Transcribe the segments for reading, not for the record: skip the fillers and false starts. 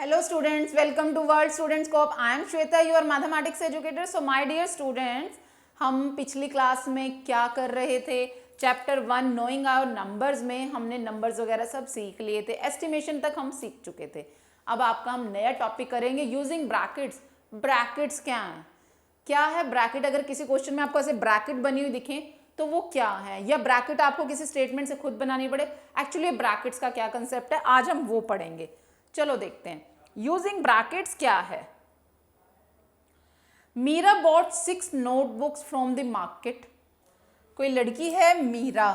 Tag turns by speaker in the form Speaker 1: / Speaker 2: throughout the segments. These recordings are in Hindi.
Speaker 1: Hello students, welcome to World Student Scope. I am Shweta, your mathematics educator. So my dear students, हम पिछली क्लास में क्या कर रहे थे? चैप्टर 1 नोइंग आवर नंबर्स में हमने नंबर्स वगैरह सब सीख लिए थे, एस्टिमेशन तक हम सीख चुके थे. अब आपका हम नया टॉपिक करेंगे यूजिंग ब्रैकेट्स. ब्रैकेट्स क्या है? क्या है ब्रैकेट? अगर किसी क्वेश्चन में आपको ऐसे ब्रैकेट बनी हुई दिखे तो वो क्या है, या ब्रैकेट आपको किसी स्टेटमेंट से खुद बनानी पड़े. एक्चुअली ब्रैकेट्स का क्या कंसेप्ट है, आज हम वो पढ़ेंगे. चलो देखते हैं. यूजिंग ब्रैकेट्स क्या है. Meera bought 6 notebooks from the market. कोई लड़की है मीरा,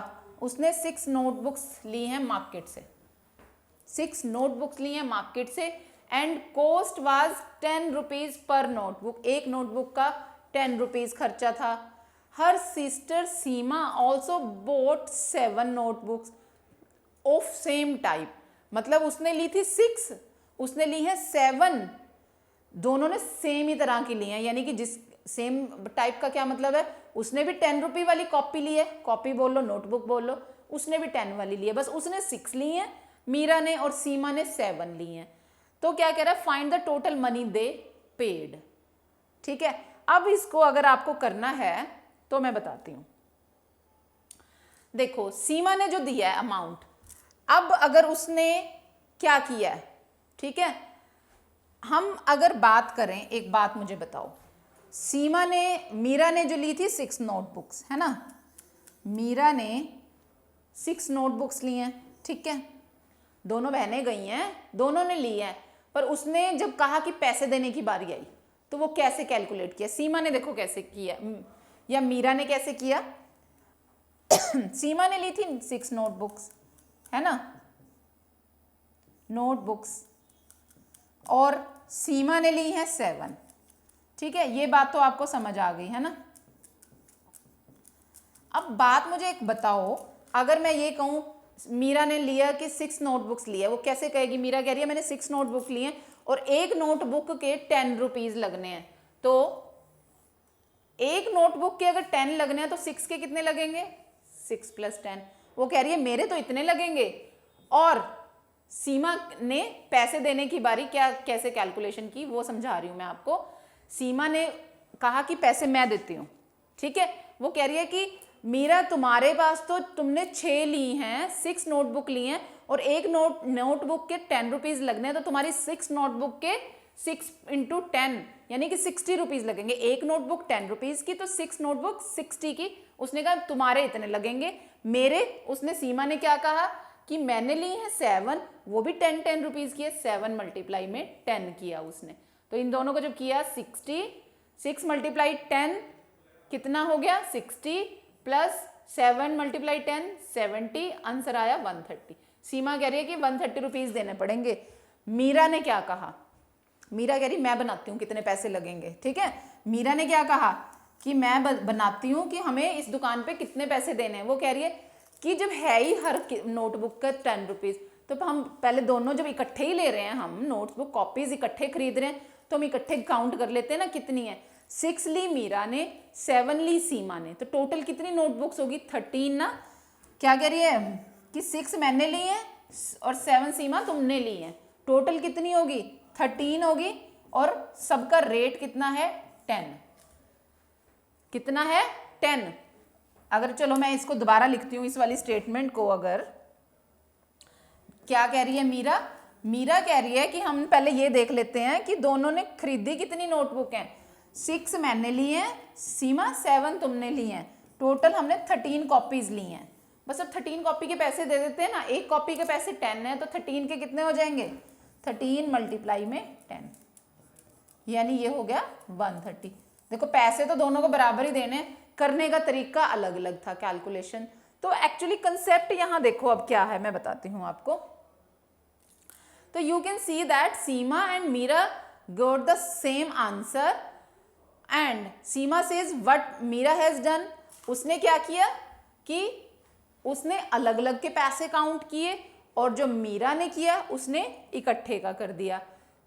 Speaker 1: उसने 6 नोटबुक्स ली हैं मार्केट से. 6 नोटबुक्स ली हैं मार्केट से and cost was 10 rupees per notebook. एक नोटबुक का 10 रुपीज खर्चा था. Her sister Seema also boat 7 notebooks of same type. मतलब उसने ली थी 6, उसने ली है 7, दोनों ने सेम ही तरह की ली है. यानी कि जिस सेम टाइप का क्या मतलब है, उसने भी 10 रुपये वाली कॉपी ली है, कॉपी बोल लो नोटबुक बोल लो, उसने भी 10 वाली ली है. बस उसने 6 ली है मीरा ने और सीमा ने 7 ली है. तो क्या कह रहा है, find the total money they paid. ठीक है, अब इसको अगर आपको करना है तो मैं बताती हूं. देखो सीमा ने जो दिया है अमाउंट, अब अगर उसने क्या किया है, ठीक है, हम अगर बात करें, एक बात मुझे बताओ, मीरा ने जो ली थी 6 नोटबुक्स, है ना, मीरा ने 6 नोटबुक्स ली हैं. ठीक है, दोनों बहनें गई हैं, दोनों ने ली है, पर उसने जब कहा कि पैसे देने की बारी आई तो वो कैसे कैलकुलेट किया. सीमा ने देखो कैसे किया, या मीरा ने कैसे किया. सीमा ने ली थी 6 नोटबुक्स, है ना, नोटबुक्स, और सीमा ने ली है 7. ठीक है, ये बात तो आपको समझ आ गई है ना. अब बात मुझे एक बताओ, अगर मैं ये कहूं मीरा ने लिया कि 6 नोटबुक्स लिया, वो कैसे कहेगी. मीरा कह रही है मैंने 6 नोटबुक लिए हैं और एक नोटबुक के 10 रुपीज लगने हैं. तो एक नोटबुक के अगर 10 लगने हैं तो 6 के कितने लगेंगे, 6 + 10. वो कह रही है मेरे तो इतने लगेंगे. और सीमा ने पैसे देने की बारी क्या कैसे कैलकुलेशन की वो समझा रही हूं मैं आपको. सीमा ने कहा कि पैसे मैं देती हूं. ठीक है, वो कह रही है कि मीरा तुम्हारे पास तो तुमने 6 ली हैं, 6 नोटबुक ली हैं और एक नोटबुक के 10 रुपीज लगने हैं, तो तुम्हारी 6 नोटबुक के 6 × 10 यानी कि 60 रुपीज लगेंगे. एक नोटबुक 10 रुपीज की तो 6 नोटबुक 60 की. उसने कहा तुम्हारे इतने लगेंगे. मेरे, उसने सीमा ने क्या कहा कि मैंने ली है 7, वो भी 10 रुपीज की है, 7 × में 10 किया उसने. तो इन दोनों को जब किया 60, 6 × 10 कितना हो गया 60 प्लस 7 × 10 70, आंसर आया 130. सीमा कह रही है कि 130 रुपीज देने पड़ेंगे. मीरा ने क्या कहा, मीरा कह रही मैं बनाती हूँ कितने पैसे लगेंगे. ठीक है, मीरा ने क्या कहा कि मैं बनाती हूँ कि हमें इस दुकान पे कितने पैसे देने हैं. वो कह रही है कि जब है ही हर नोटबुक का 10 रुपीज, तो हम पहले दोनों जब इकट्ठे ही ले रहे हैं, हम नोटबुक कॉपीज इकट्ठे खरीद रहे हैं, तो हम इकट्ठे काउंट कर लेते हैं ना कितनी है. 6 ली मीरा ने, 7 ली सीमा ने, तो टोटल कितनी नोटबुक्स होगी 13 ना. क्या कह रही है कि 6 मैंने ली है और 7 सीमा तुमने ली है, टोटल कितनी होगी 13 होगी. और सबका रेट कितना है 10. कितना है 10. अगर चलो मैं इसको दोबारा लिखती हूँ इस वाली स्टेटमेंट को. अगर क्या कह रही है मीरा कह रही है कि हम पहले ये देख लेते हैं कि दोनों ने खरीदी कितनी नोटबुक हैं. 6 मैंने ली है सीमा, 7 तुमने ली हैं, टोटल हमने 13 कॉपीज ली हैं. बस अब 13 कॉपी के पैसे दे देते हैं ना. एक कॉपी के पैसे 10 है तो 13 के कितने हो जाएंगे, 13 × में 10, यानी ये हो गया 130. देखो पैसे तो दोनों को बराबर ही देने, करने का तरीका अलग अलग था कैलकुलेशन. तो एक्चुअली कंसेप्ट यहां देखो अब क्या है, मैं बताती हूं आपको. तो you can see that Seema and Meera got the same answer and Seema says what Meera has done. उसने क्या किया कि उसने अलग अलग के पैसे काउंट किए और जो मीरा ने किया उसने इकट्ठे का कर दिया.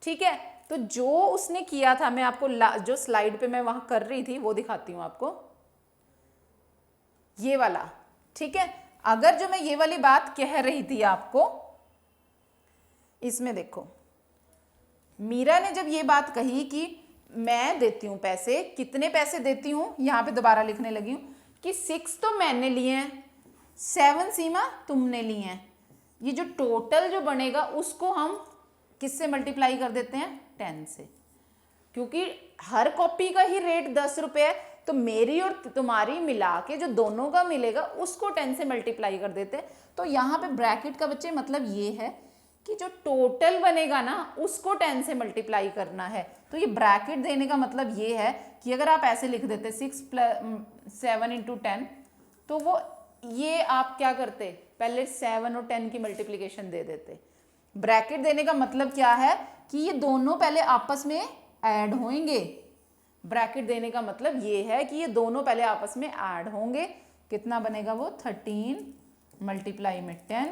Speaker 1: ठीक है, तो जो उसने किया था, मैं आपको जो स्लाइड पे मैं वहां कर रही थी वो दिखाती हूं आपको, ये वाला. ठीक है, अगर जो मैं ये वाली बात कह रही थी आपको, इसमें देखो मीरा ने जब ये बात कही कि मैं देती हूँ पैसे, कितने पैसे देती हूँ, यहाँ पे दोबारा लिखने लगी हूँ कि 6 तो मैंने लिए हैं, 7 सीमा तुमने लिए हैं। ये जो टोटल जो बनेगा उसको हम किससे मल्टीप्लाई कर देते हैं, 10 से, क्योंकि हर कॉपी का ही रेट 10 रुपये है, तो मेरी और तुम्हारी मिला के जो दोनों का मिलेगा उसको 10 से मल्टीप्लाई कर देते हैं। तो यहाँ पे ब्रैकेट का बच्चे मतलब ये है कि जो टोटल बनेगा ना उसको 10 से मल्टीप्लाई करना है। तो ये ब्रैकेट देने का मतलब ये है कि अगर आप ऐसे लिख देते 6 + 7 × 10, तो वो ये आप क्या करते, पहले 7 और 10 की मल्टीप्लिकेशन दे देते। ब्रैकेट देने का मतलब क्या है कि ये दोनों पहले आपस में ऐड होंगे। ब्रैकेट देने का मतलब ये है कि ये दोनों पहले आपस में ऐड होंगे। कितना बनेगा वो, 13 × 10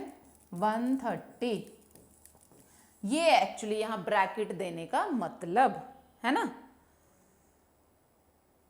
Speaker 1: 130। ये एक्चुअली यहां ब्रैकेट देने का मतलब है ना।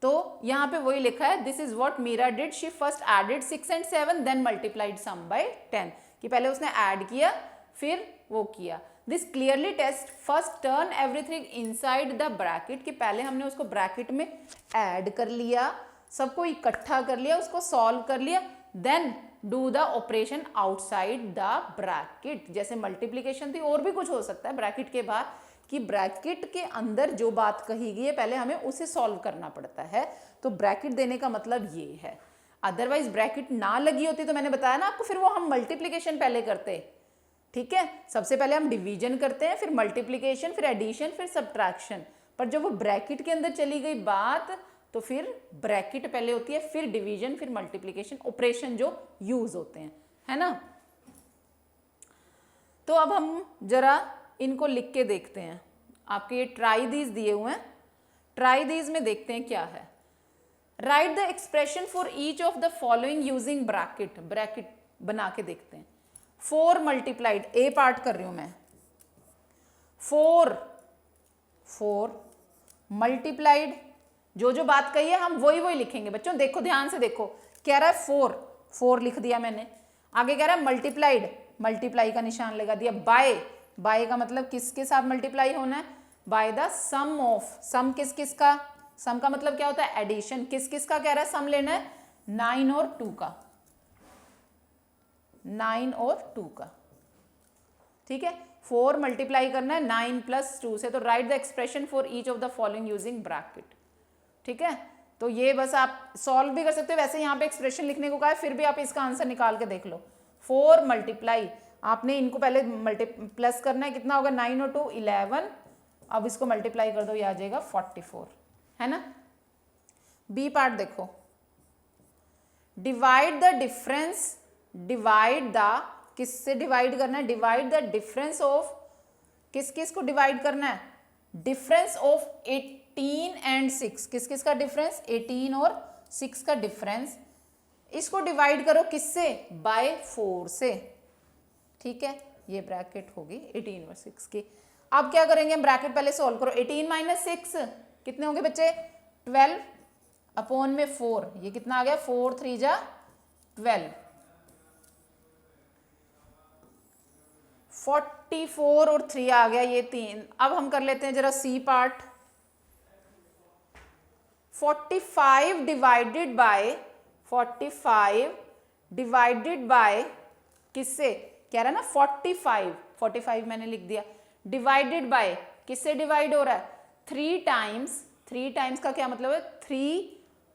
Speaker 1: तो यहां पे वही लिखा है, this is what Meera did, she first added 6 and 7 then multiplied sum by 10, कि पहले उसने ऐड किया फिर वो किया। This clearly test first turn everything inside the bracket, कि पहले हमने उसको ब्रैकेट में ऐड कर लिया, सबको इकट्ठा कर लिया, उसको सॉल्व कर लिया, then do the operation outside the bracket. जैसे मल्टीप्लीकेशन थी, और भी कुछ हो सकता है ब्रैकेट के बाद, कि ब्रैकेट के अंदर जो बात कही गई है पहले हमें उसे सॉल्व करना पड़ता है। तो ब्रैकेट देने का मतलब ये है। अदरवाइज ब्रैकेट ना लगी होती तो मैंने बताया ना आपको, फिर वो हम मल्टीप्लीकेशन पहले करते, ठीक है, सबसे पहले हम डिवीजन करते हैं, फिर मल्टीप्लीकेशन, फिर एडिशन, फिर सब्ट्रैक्शन। पर जब वो ब्रैकेट के अंदर चली गई बात, तो फिर ब्रैकेट पहले होती है, फिर डिवीजन, फिर मल्टीप्लीकेशन, ऑपरेशन जो यूज होते हैं, है ना। तो अब हम जरा इनको लिख के देखते हैं। आपके ये ट्राई दीज दिए हुए हैं, ट्राई दीज में देखते हैं क्या है। Right the expression for each of the following using bracket, bracket बना के देखते हैं। 4 मल्टीप्लाइड, ए पार्ट कर रही हूं मैं, 4 मल्टीप्लाइड, जो बात कही है हम वही लिखेंगे बच्चों। देखो ध्यान से देखो, कह रहा है 4 लिख दिया मैंने, आगे कह रहा है मल्टीप्लाइड, मल्टीप्लाई का निशान लगा दिया, बाय का मतलब किसके साथ मल्टीप्लाई होना है, बाय द सम ऑफ, सम किस का, सम का मतलब क्या होता है, एडिशन, किस का कह रहा है सम लेना है, 9 और 2 का, 9 और 2 का, ठीक है। 4 मल्टीप्लाई करना है 9 + 2 से, तो right the expression for each of the following using bracket, ठीक है। तो ये बस आप सॉल्व भी कर सकते हो, वैसे यहाँ पे एक्सप्रेशन लिखने को कहा है, फिर भी आप इसका आंसर निकाल के देख लो। 4 मल्टीप्लाई, आपने इनको पहले प्लस करना है, कितना होगा, 9 और 2 11, अब इसको मल्टीप्लाई कर दो, ये आ जाएगा 44, है ना। बी पार्ट देखो, divide the difference, divide the, किससे डिवाइड करना है, डिवाइड द डिफरेंस ऑफ, किस को डिवाइड करना है, डिफरेंस ऑफ 18 and 6, किस का डिफरेंस, 18 और 6 का डिफरेंस, इसको डिवाइड करो किससे, बाय 4 से, ठीक है। ये ब्रैकेट होगी 18 और 6 की। अब क्या करेंगे हम, ब्रैकेट पहले सॉल्व करो, 18 - 6 कितने होंगे बच्चे, 12 अपॉन में 4, ये कितना आ गया, 4 3 जा 12, 44 और 3 आ गया, ये 3। अब हम कर लेते हैं जरा सी पार्ट, 45 डिवाइडेड बाय किससे, कह रहा है ना 45 मैंने लिख दिया, डिवाइडेड बाय किससे डिवाइड हो रहा है, 3 टाइम्स का क्या मतलब है, 3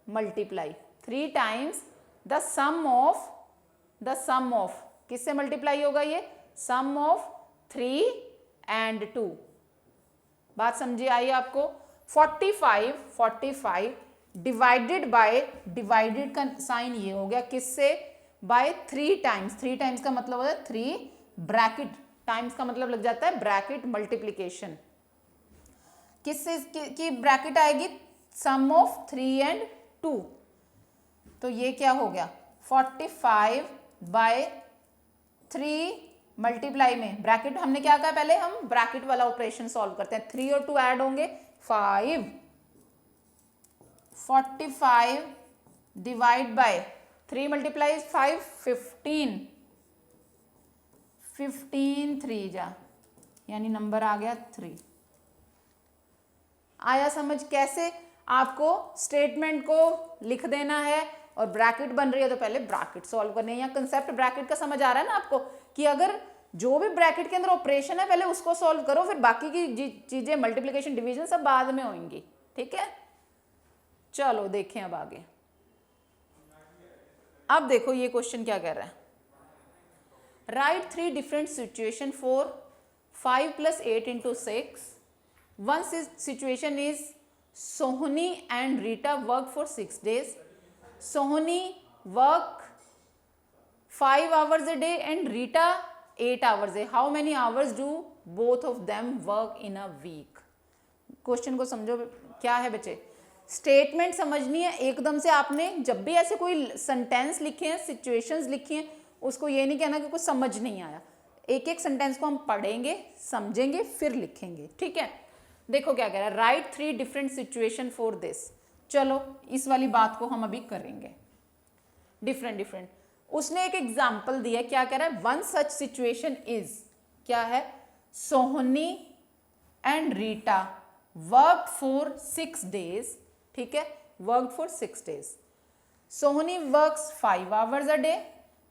Speaker 1: multiply, 3 times the sum of, किससे मल्टीप्लाई होगा ये, सम ऑफ 3 and 2, बात समझी आई आपको। 45 डिवाइडेड बाय, डिवाइडेड का साइन ये हो गया किससे, बाय 3 टाइम्स का मतलब होता है 3, ब्रैकेट टाइम्स का मतलब लग जाता है ब्रैकेट, मल्टीप्लीकेशन किससे की ब्रैकेट आएगी, सम ऑफ 3 and 2, तो ये क्या हो गया, 45/3 मल्टीप्लाई में ब्रैकेट, हमने क्या कहा पहले, हम ब्रैकेट वाला ऑपरेशन सॉल्व करते हैं, 3 और 2 ऐड होंगे 5, 45 डिवाइड बाय 3 मल्टीप्लाई 5 15 3 जा, यानी नंबर आ गया 3, आया समझ कैसे आपको स्टेटमेंट को लिख देना है, और ब्रैकेट बन रही है तो पहले ब्रैकेट सॉल्व करने हैं, या कंसेप्ट ब्रैकेट का समझ आ रहा है ना आपको, कि अगर जो भी ब्रैकेट के अंदर ऑपरेशन है पहले उसको सॉल्व करो, फिर बाकी की चीजें मल्टीप्लिकेशन डिवीजन सब बाद में होंगी, ठीक है। चलो देखें अब आगे। अब देखो ये क्वेश्चन क्या कह रहा है, right 3 different situation for 5 + 8 × 6. One situation is Sohini and Rita work for 6 days. Sohini work 5 hours a day and Rita 8 hours a day. How many hours do both of them work in a week? Question को समझो क्या है बच्चे, स्टेटमेंट समझनी है। एकदम से आपने जब भी ऐसे कोई सेंटेंस लिखे हैं, सिचुएशंस लिखी हैं, उसको ये नहीं कहना कि कुछ समझ नहीं आया। एक एक सेंटेंस को हम पढ़ेंगे, समझेंगे, फिर लिखेंगे, ठीक है। देखो क्या कह रहा है, right 3 different situation for this. चलो इस वाली बात को हम अभी करेंगे, डिफरेंट। उसने एक एग्जाम्पल दिया, क्या कह रहा है, वन सच सिचुएशन इज, क्या है, Sohni and Rita work for 6 days, ठीक है, work for 6 days. Sohni works 5 hours a day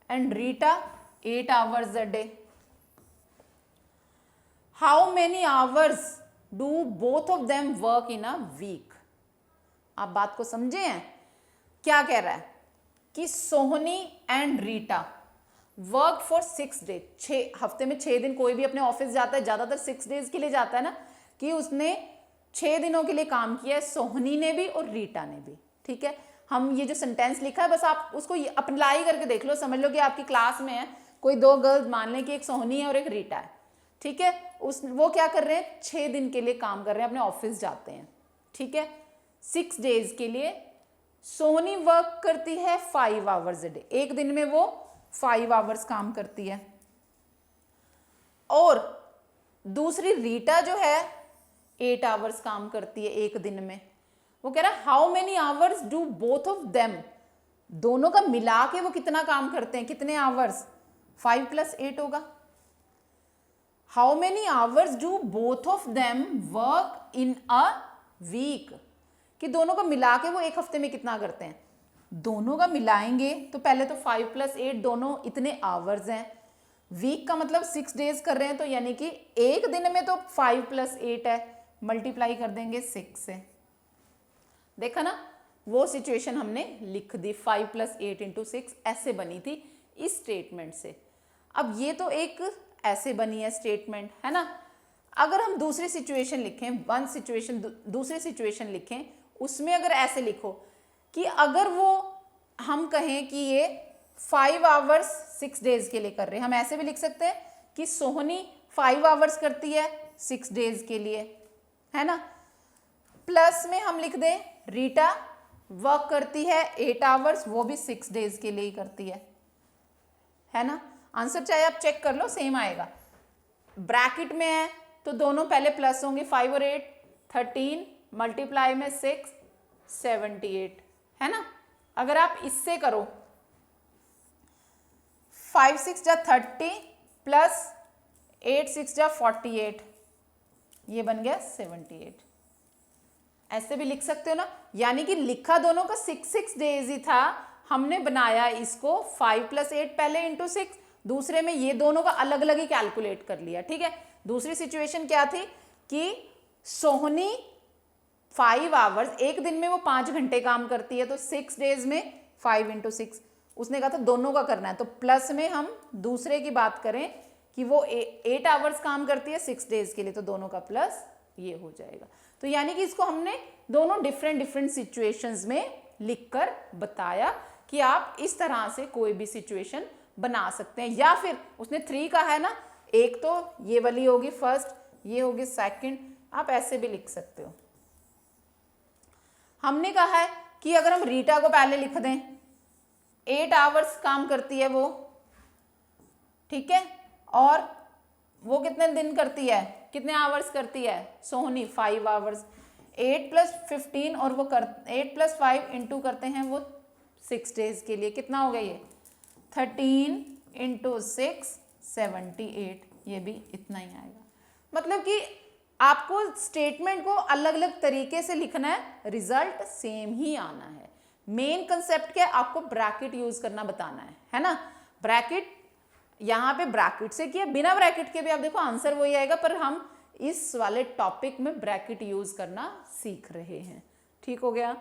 Speaker 1: and Rita 8 hours a day. How many hours do both of them work in a week? आप बात को समझे हैं, क्या कह रहा है कि Sohni and Rita work for 6 days, 6 हफ्ते में 6 दिन कोई भी अपने ऑफिस जाता है, ज्यादातर 6 days के लिए जाता है ना, कि उसने 6 दिनों के लिए काम किया है, सोहनी ने भी और रीटा ने भी, ठीक है। हम ये जो सेंटेंस लिखा है बस आप उसको अप्लाई करके देख लो, समझ लो कि आपकी क्लास में है कोई 2 गर्ल्स, मान लें कि एक सोहनी है और एक रीटा है, ठीक है। वो क्या कर रहे हैं, 6 दिन के लिए काम कर रहे हैं, अपने ऑफिस जाते हैं, ठीक है, 6 days के लिए। सोहनी वर्क करती है 5 hours a day, एक दिन में वो 5 hours काम करती है, और दूसरी रीटा जो है 8 hours काम करती है एक दिन में। वो कह रहा है how many hours do both of them, दोनों का मिला के वो कितना काम करते हैं, कितने आवर्स, 5 + 8 होगा। How many hours do both of them work in a week, कि दोनों का मिला के वो एक हफ्ते में कितना करते हैं। दोनों का मिलाएंगे तो पहले तो 5 + 8 दोनों इतने आवर्स हैं, वीक का मतलब 6 days कर रहे हैं, तो यानी कि एक दिन में तो 5 + 8 है, मल्टीप्लाई कर देंगे 6 से। देखा ना, वो सिचुएशन हमने लिख दी, 5 + 8 × 6 ऐसे बनी थी इस स्टेटमेंट से। अब ये तो एक ऐसे बनी है स्टेटमेंट, है ना। अगर हम दूसरी सिचुएशन लिखें, वन सिचुएशन दूसरी सिचुएशन लिखें, उसमें अगर ऐसे लिखो कि अगर वो हम कहें कि ये 5 hours 6 days के लिए कर रहे हैं, हम ऐसे भी लिख सकते हैं कि सोहनी 5 hours करती है 6 days के लिए, है ना। प्लस में हम लिख दें रीटा वर्क करती है 8 hours, वो भी 6 days के लिए ही करती है ना। आंसर चाहे आप चेक कर लो, सेम आएगा। ब्रैकेट में है तो दोनों पहले प्लस होंगे, 5 और 8 13, मल्टीप्लाई में 6 78, है ना। अगर आप इससे करो 5 6 जा 30 प्लस 8 6 जा 48, ये बन गया 78। ऐसे भी लिख सकते हो ना, यानी कि लिखा दोनों का 6 days ही था, हमने बनाया इसको 5 + 8 पहले इंटू 6, दूसरे में ये दोनों का अलग अलग ही कैलकुलेट कर लिया, ठीक है। दूसरी सिचुएशन क्या थी कि सोहनी 5 hours, एक दिन में वो 5 घंटे काम करती है, तो 6 days में 5 × 6, उसने कहा था दोनों का करना है, तो प्लस में हम दूसरे की बात करें कि वो 8 hours काम करती है 6 days के लिए, तो दोनों का प्लस ये हो जाएगा। तो यानी कि इसको हमने दोनों डिफरेंट सिचुएशंस में लिखकर बताया कि आप इस तरह से कोई भी सिचुएशन बना सकते हैं। या फिर उसने 3 का है ना, एक तो ये वाली होगी फर्स्ट, ये होगी सेकंड, आप ऐसे भी लिख सकते हो। हमने कहा है कि अगर हम रीटा को पहले लिख दें, 8 hours काम करती है वो, ठीक है, और वो कितने दिन करती है, कितने आवर्स करती है सोहनी, 5 hours, 8 + 15, और वो 8 + 5 इंटू करते हैं वो 6 days के लिए, कितना हो गया ये 13 × 6 78, ये भी इतना ही आएगा। मतलब कि आपको स्टेटमेंट को अलग अलग तरीके से लिखना है, रिजल्ट सेम ही आना है। मेन कंसेप्ट क्या है, आपको ब्रैकेट यूज करना बताना है ना। ब्रैकेट यहाँ पे ब्रैकेट से किया, बिना ब्रैकेट के भी आप देखो आंसर वही आएगा, पर हम इस वाले टॉपिक में ब्रैकेट यूज करना सीख रहे हैं। ठीक हो गया।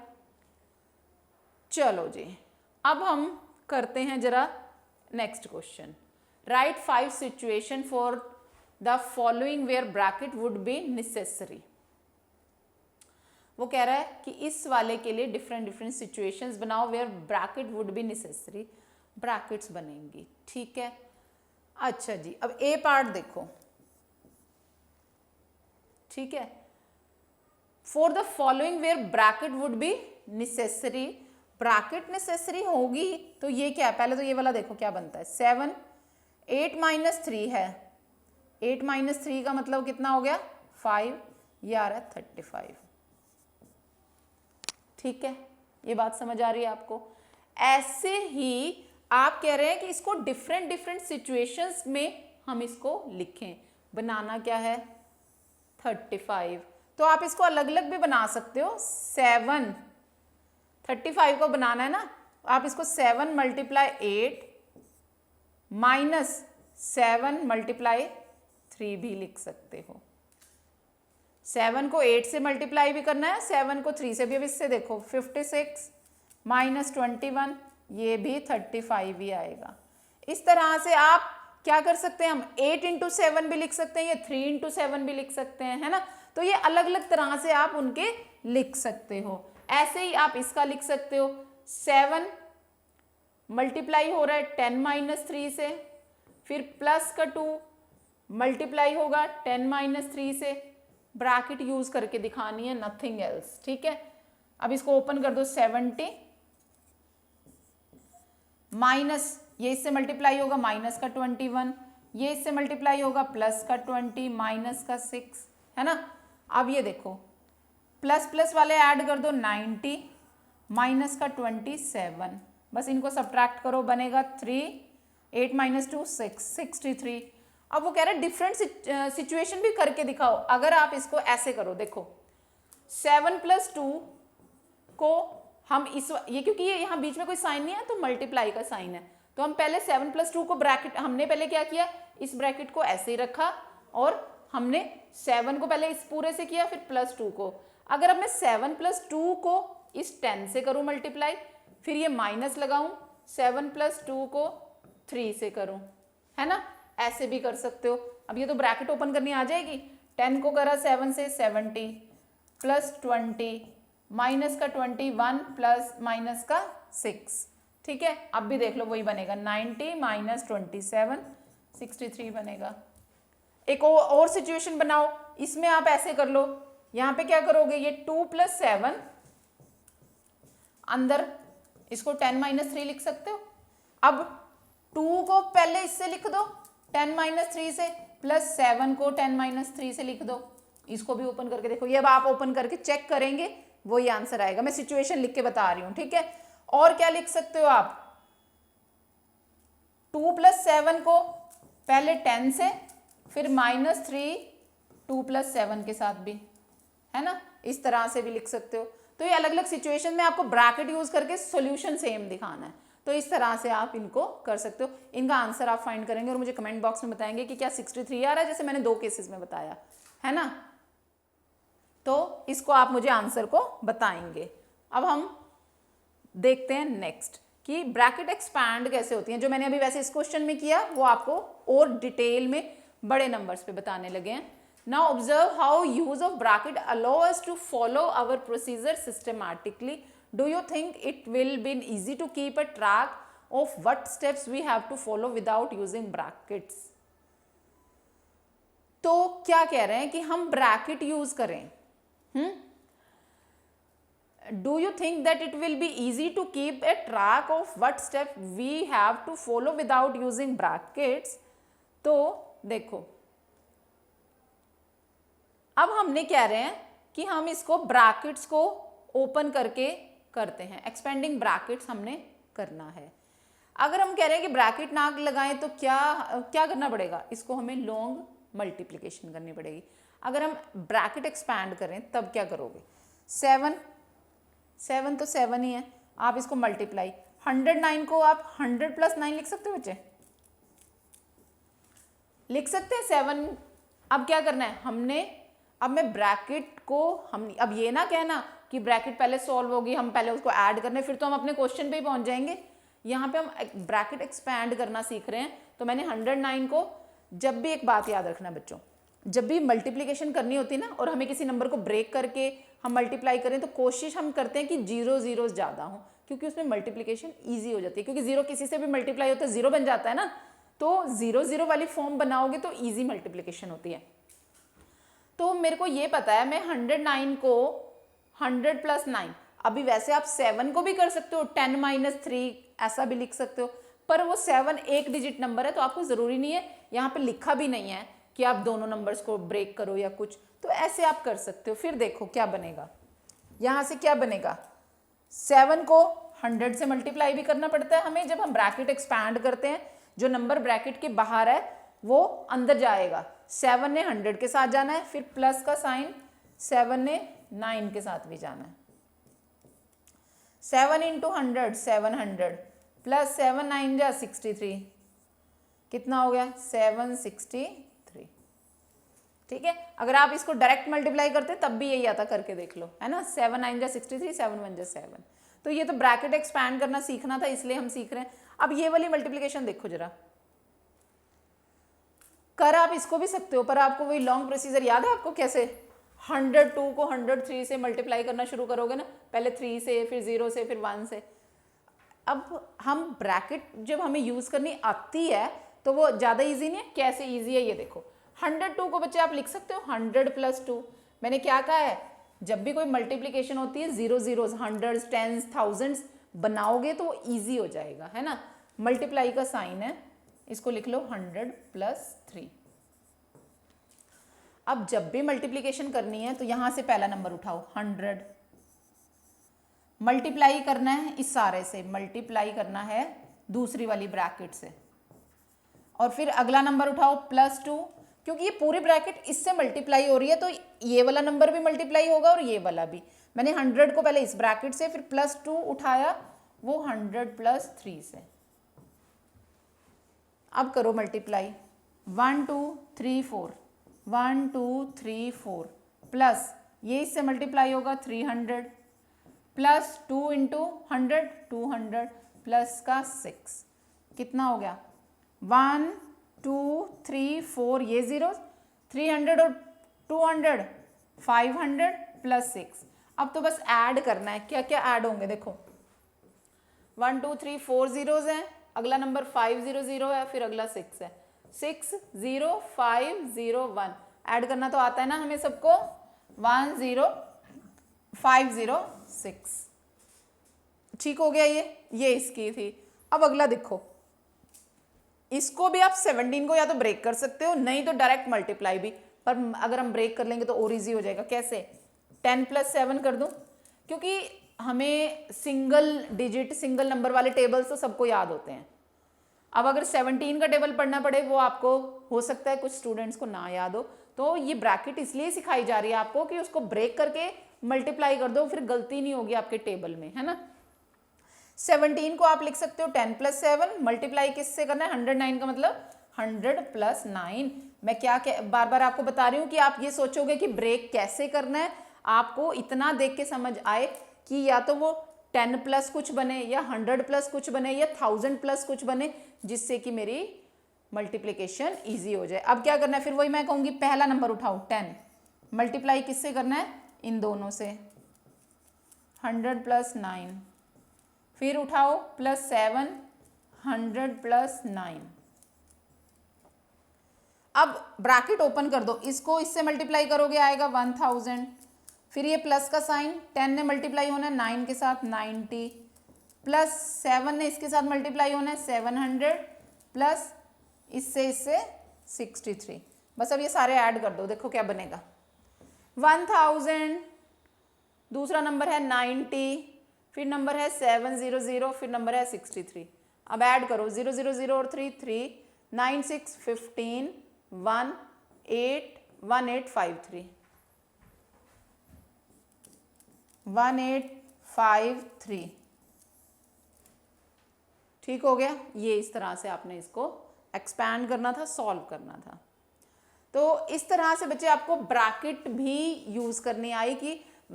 Speaker 1: चलो जी, अब हम करते हैं जरा next question. Write 5 situation for the following where bracket would be necessary. वो कह रहा है कि इस वाले के लिए डिफरेंट सिचुएशंस बनाओ where bracket would be necessary, brackets बनेंगी। ठीक है, अच्छा जी, अब ए पार्ट देखो। ठीक है, for the following where bracket would be necessary, bracket necessary होगी तो ये क्या है, पहले तो ये वाला देखो क्या बनता है, 7, 8 - 3 है, 8 - 3 का मतलब कितना हो गया, 5, ये आ रहा है 35। ठीक है, ये बात समझ आ रही है आपको। ऐसे ही आप कह रहे हैं कि इसको डिफरेंट सिचुएशंस में हम इसको लिखें, बनाना क्या है 35, तो आप इसको अलग अलग भी बना सकते हो। 7, 35 को बनाना है ना, आप इसको 7 × 8 -7 × 3 भी लिख सकते हो। 7 को 8 से मल्टीप्लाई भी करना है, 7 को 3 से भी। अब इससे देखो 56 - 21, ये भी 35 ही आएगा। इस तरह से आप क्या कर सकते हैं, हम 8 × 7 भी लिख सकते हैं, ये 3 × 7 भी लिख सकते हैं, है ना। तो ये अलग अलग तरह से आप उनके लिख सकते हो। ऐसे ही आप इसका लिख सकते हो, 7 मल्टीप्लाई हो रहा है 10 - 3 से, फिर प्लस का 2 मल्टीप्लाई होगा 10 - 3 से, ब्रैकेट यूज करके दिखानी है, नथिंग एल्स। ठीक है, अब इसको ओपन कर दो, 70 माइनस, ये इससे मल्टीप्लाई होगा माइनस का 21, ये इससे मल्टीप्लाई होगा प्लस का 20 माइनस का 6, है ना। अब ये देखो प्लस प्लस वाले ऐड कर दो, 90 माइनस का 27, बस इनको सब्ट्रैक्ट करो, बनेगा 3, 8 - 2 6, 63। अब वो कह रहे हैं डिफरेंट सिचुएशन भी करके दिखाओ। अगर आप इसको ऐसे करो, देखो 7 + 2 को हम ये क्योंकि ये यहाँ बीच में कोई साइन नहीं है तो मल्टीप्लाई का साइन है, तो हम पहले 7 + 2 को ब्रैकेट, हमने पहले क्या किया, इस ब्रैकेट को ऐसे ही रखा और हमने 7 को पहले इस पूरे से किया, फिर +2 को। अगर अब मैं 7 + 2 को इस 10 से करूं मल्टीप्लाई, फिर ये माइनस लगाऊं, 7 + 2 को 3 से करूं, है ना, ऐसे भी कर सकते हो। अब ये तो ब्रैकेट ओपन करनी आ जाएगी, 10 को करा 7 से 70 प्लस 20 माइनस का 21 प्लस माइनस का 6। ठीक है, अब भी देख लो वही बनेगा, 90 - 27 63 बनेगा। एक और सिचुएशन बनाओ, इसमें आप ऐसे कर लो, यहां पे क्या करोगे, ये 2 + 7 अंदर इसको 10 - 3 लिख सकते हो। अब 2 को पहले इससे लिख दो 10 - 3 से, प्लस 7 को 10 - 3 से लिख दो। इसको भी ओपन करके देखो, ये अब आप ओपन करके चेक करेंगे वही आंसर आएगा। मैं सिचुएशन लिख के बता रही हूं, ठीक है। और क्या लिख सकते हो आप, 2 + 7 को पहले 10 से, फिर -3 2 + 7 के साथ भी, है ना, इस तरह से भी लिख सकते हो। तो ये अलग अलग सिचुएशन में आपको ब्रैकेट यूज करके सॉल्यूशन सेम दिखाना है, तो इस तरह से आप इनको कर सकते हो। इनका आंसर आप फाइंड करेंगे और मुझे कमेंट बॉक्स में बताएंगे कि क्या 63 आ रहा है, जैसे मैंने 2 केसेस में बताया, है ना। तो इसको आप मुझे आंसर को बताएंगे। अब हम देखते हैं नेक्स्ट कि ब्रैकेट एक्सपैंड कैसे होती हैं। जो मैंने अभी वैसे इस क्वेश्चन में किया वो आपको और डिटेल में बड़े नंबर्स पे बताने लगे हैं। Now observe how use of bracket allow us to follow our procedure systematically. Do you think it will be easy to keep a track of what steps we have to follow without using brackets? तो क्या कह रहे हैं कि हम ब्रैकेट यूज करें। Do you think that it will be easy to keep a track of what step we have to follow without using brackets? तो देखो अब हमने कह रहे हैं कि हम इसको ब्रैकेट्स को ओपन करके करते हैं, एक्सपेंडिंग ब्रैकेट्स हमने करना है। अगर हम कह रहे हैं कि ब्रैकेट ना लगाएं तो क्या करना पड़ेगा, इसको हमें लॉन्ग मल्टीप्लिकेशन करनी पड़ेगी। अगर हम ब्रैकेट एक्सपैंड करें तब क्या करोगे, 7 तो 7 ही है, आप इसको मल्टीप्लाई, 109 को आप 100 + 9 लिख सकते हो बच्चे, लिख सकते हैं 7। अब क्या करना है हमने, अब मैं ब्रैकेट को, हम अब ये ना कहना कि ब्रैकेट पहले सॉल्व होगी, हम पहले उसको ऐड करने, फिर तो हम अपने क्वेश्चन पे ही पहुंच जाएंगे। यहाँ पे हम ब्रैकेट एक्सपैंड करना सीख रहे हैं। तो मैंने 109 को, जब भी एक बात याद रखना बच्चों, जब भी मल्टीप्लिकेशन करनी होती है ना और हमें किसी नंबर को ब्रेक करके हम मल्टीप्लाई करें, तो कोशिश हम करते हैं कि 0 0 ज़्यादा हो, क्योंकि उसमें मल्टीप्लिकेशन ईजी हो जाती है, क्योंकि 0 किसी से भी मल्टीप्लाई होता है 0 बन जाता है ना, तो 0 0 वाली फॉर्म बनाओगे तो ईजी मल्टीप्लिकेशन होती है। तो मेरे को ये पता है, मैं 109 को 100 + 9, अभी वैसे आप 7 को भी कर सकते हो, 10 - 3 ऐसा भी लिख सकते हो, पर वो 7 एक डिजिट नंबर है, तो आपको ज़रूरी नहीं है, यहाँ पे लिखा भी नहीं है कि आप दोनों नंबर्स को ब्रेक करो या कुछ, तो ऐसे आप कर सकते हो। फिर देखो क्या बनेगा, यहाँ से क्या बनेगा, 7 को 100 से मल्टीप्लाई भी करना पड़ता है हमें, जब हम ब्रैकेट एक्सपैंड करते हैं, जो नंबर ब्रैकेट के बाहर है वो अंदर जाएगा, 7 ने 100 के साथ जाना है, फिर प्लस का साइन 7 ने 9 के साथ भी जाना है, 7 × 100 700 प्लस 7 9 जा 63, कितना हो गया 763। ठीक है, अगर आप इसको डायरेक्ट मल्टीप्लाई करते तब भी यही आता, करके देख लो, है ना, 7 9 जा 63 7 1 जा 7। तो ये तो ब्रैकेट एक्सपैंड करना सीखना था, इसलिए हम सीख रहे हैं। अब ये वाली मल्टीप्लिकेशन देखो जरा, कर आप इसको भी सकते हो, पर आपको वही लॉन्ग प्रोसीजर याद है आपको कैसे, 102 को 103 से मल्टीप्लाई करना शुरू करोगे ना, पहले 3 से, फिर 0 से, फिर 1 से। अब हम ब्रैकेट जब हमें यूज करनी आती है तो वो ज़्यादा इजी नहीं है, कैसे इजी है ये देखो, 102 को बच्चे आप लिख सकते हो 100 + 2। मैंने क्या कहा है, जब भी कोई मल्टीप्लिकेशन होती है 0 0 100 10 1000 बनाओगे तो वो ईजी हो जाएगा, है ना। मल्टीप्लाई का साइन है, इसको लिख लो 100 + 3। अब जब भी मल्टीप्लिकेशन करनी है तो यहां से पहला नंबर उठाओ 100, मल्टीप्लाई करना है इस सारे से, मल्टीप्लाई करना है दूसरी वाली ब्रैकेट से, और फिर अगला नंबर उठाओ +2, क्योंकि ये पूरी ब्रैकेट इससे मल्टीप्लाई हो रही है तो ये वाला नंबर भी मल्टीप्लाई होगा और ये वाला भी। मैंने 100 को पहले इस ब्रैकेट से, फिर +2 उठाया वो 100 + 3 से। अब करो मल्टीप्लाई, 1 2 3 4 1 2 3 4 प्लस ये इससे मल्टीप्लाई होगा 300 प्लस 2 × 100 200 प्लस का 6, कितना हो गया 1 2 3 4, ये 0, 300 और 200 500 + 6। अब तो बस ऐड करना है, क्या क्या ऐड होंगे देखो, 1 2 3 4 zeros हैं, अगला नंबर 5 0 0 है, फिर अगला 6 है, 6 0 5 0 1, ऐड करना तो आता है ना हमें सबको, 1 0 5 0 6। ठीक हो गया, ये इसकी थी। अब अगला देखो, इसको भी आप 17 को या तो ब्रेक कर सकते हो, नहीं तो डायरेक्ट मल्टीप्लाई भी, पर अगर हम ब्रेक कर लेंगे तो और इजी हो जाएगा। कैसे, 10 + 7 कर दूं, क्योंकि हमें सिंगल डिजिट सिंगल नंबर वाले टेबल्स तो सबको याद होते हैं। अब अगर 17 का टेबल पढ़ना पड़े, वो आपको हो सकता है कुछ स्टूडेंट्स को ना याद हो, तो ये ब्रैकेट इसलिए सिखाई जा रही है आपको कि उसको ब्रेक करके मल्टीप्लाई कर दो, फिर गलती नहीं होगी आपके टेबल में, है ना। 17 को आप लिख सकते हो 10 + 7, मल्टीप्लाई किससे करना है, 109 का मतलब 100 + 9। मैं क्या बार बार आपको बता रही हूँ कि आप ये सोचोगे कि ब्रेक कैसे करना है, आपको इतना देख के समझ आए कि या तो वो 10 + कुछ बने, या 100 + कुछ बने, या 1000 + कुछ बने, जिससे कि मेरी मल्टीप्लिकेशन ईजी हो जाए। अब क्या करना है, फिर वही मैं कहूँगी, पहला नंबर उठाओ 10, मल्टीप्लाई किससे करना है, इन दोनों से, 100 + 9, फिर उठाओ +7 100 + 9। अब ब्रैकेट ओपन कर दो, इसको इससे मल्टीप्लाई करोगे आएगा 1000, फिर ये प्लस का साइन, 10 ने मल्टीप्लाई होना है 9 के साथ 90, प्लस 7 ने इसके साथ मल्टीप्लाई होना है 700, प्लस इससे 63। बस अब ये सारे ऐड कर दो, देखो क्या बनेगा, 1000, दूसरा नंबर है 90, फिर नंबर है 700, फिर नंबर है 63। अब ऐड करो, 0 0 0 और 3 3, 9 6 15 1 8 1853 1853 ठीक हो गया। ये इस तरह से आपने इसको एक्सपैंड करना था, सॉल्व करना था। तो इस तरह से बच्चे आपको ब्रैकेट भी यूज करनी आई कि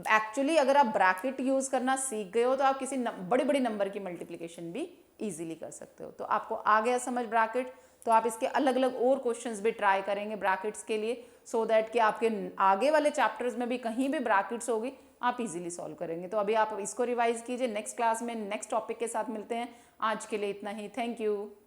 Speaker 1: एक्चुअली अगर आप ब्रैकेट यूज करना सीख गए हो तो आप किसी बड़ी बड़ी नंबर की मल्टीप्लिकेशन भी इजीली कर सकते हो। तो आपको आ गया समझ ब्रैकेट, तो आप इसके अलग अलग और क्वेश्चंस भी ट्राई करेंगे ब्रैकेट्स के लिए, सो दैट कि आपके आगे वाले चैप्टर्स में भी कहीं भी ब्रैकेट्स होगी आप इजीली सॉल्व करेंगे। तो अभी आप इसको रिवाइज कीजिए, नेक्स्ट क्लास में नेक्स्ट टॉपिक के साथ मिलते हैं। आज के लिए इतना ही, थैंक यू।